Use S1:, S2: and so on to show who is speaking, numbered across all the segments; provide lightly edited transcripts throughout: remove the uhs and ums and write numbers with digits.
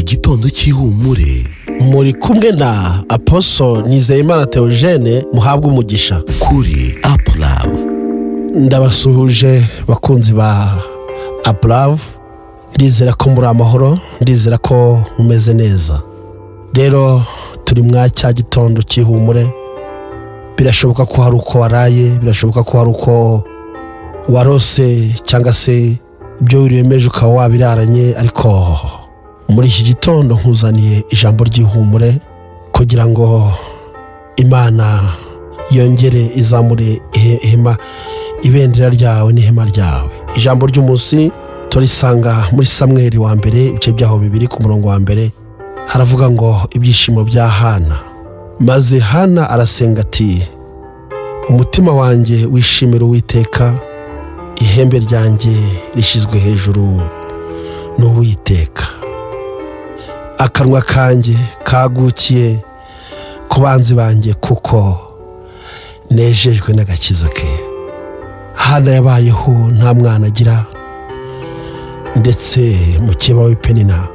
S1: igitondo cy'ihumure.
S2: muri kumwe na Apostle Nizeyimana Theogene, muhabwa umugisha
S1: Kuri Uplove.
S2: ndabasuhuje bakunzi ba Uplove. ndizera ko muri amahoro, ndizera ko mumeze neza. rero turi mwa cya gitondo cy'ihumure. birashoboka ko hari uko waraye, birashoboka ko hari uko warose cyangwa se ibyo wiremeje ukaba wabiraranye, ariko muri iki gitondo nkuzaniye ijambo ry'ihumure kugira ngo Imana yongere izamure ibendera ryawe n'ihema ryawe. ijambo ry'umunsi turisanga muri Samweli wa mbere ibice byaho 2 ku murongo wa mbere. haravuga ngo ibyishimo bya Hana. maze Hana arasenga ati, umutima wanjye wishimira Uwiteka, ihembe ryanjye rishyizwe hejuru n'Uwiteka. akanwa kanjye kagukiye ku banzi banjye, kuko nejejwe n'agakiza ke. Hana yabayeho nta mwana agira, ndetse mukeba we Penina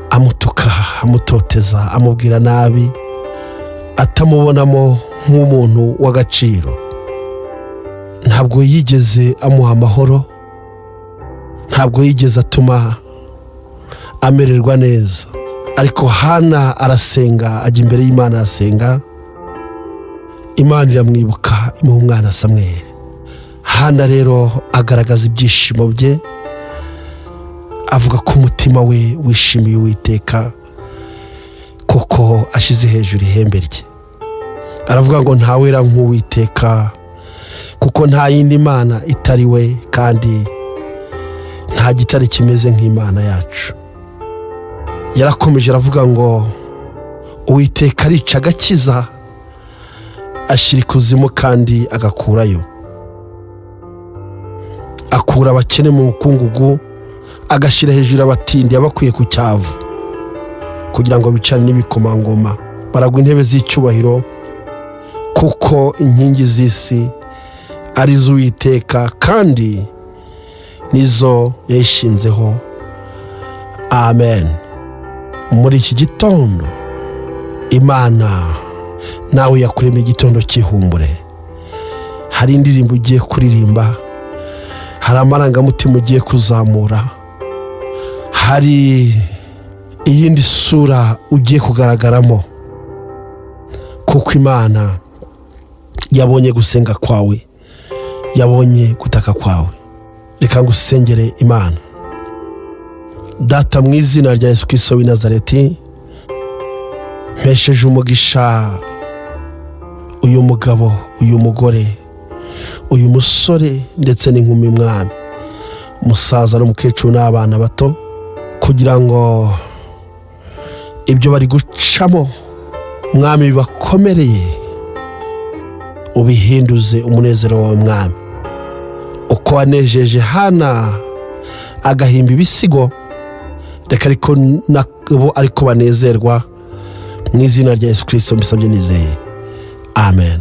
S2: amutuka, amutoteza, amubwira nabi, atamubonamo nk'umuntu w'agaciro. ntabwo yigeze amuha amahoro, ntabwo yigeze atuma amererwa neza. ariko Hana arasenga, ajya imbere y'Imana arasenga, Imana iramwibuka, imuha umwana Samweli. Hana rero agaragaza ibyishimo bye, avuga ko umutima we wishimiye Uwiteka, kuko ashyize hejuru ihembe rye. aravuga ngo ntawera nk'Uwiteka, kuko nta yindi Mana itari we, kandi nta gitare kimeze nk'Imana yacu. yarakomeje aravuga ngo Uwiteka arica agakiza, ashyira ikuzimu kandi agakurayo. akura abakene mu mukungugu, agashyira hejuru abatindi abakuye ku cyavu, kugira ngo bicane n'ibikomangoma. baragwa intebe z'icyubahiro, kuko inkingi z'isi ari iz'Uwiteka, kandi nizo yayishinzeho. amen. muri iki gitondo Imana nawe yakuremye igitondo cy'ihumure. hari indirimbo ugiye kuririmba, hari amarangamutima ugiye kuzamura, hari iyindi sura ugiye kugaragaramo, kuko Imana yabonye gusenga kwawe, yabonye gutaka kwawe. reka ngusengere. Imana Data, mu izina rya Yesu Kristo w'i Nazareti, mpesheje umugisha uyu mugabo, uyu mugore, uyu musore ndetse n'inkumi, mwami, umusaza n'umukecuru n'abana bato, kugira ngo ibyo bari gucamo, mwami, bibakomereye, ubihinduze umunezero wawe, mwami. uko wanejeje Hana agahimba ibisigo, reka ariko nabo ariko banezerwa. mu izina rya Yesu Kristo mbisabye nizeye, amen.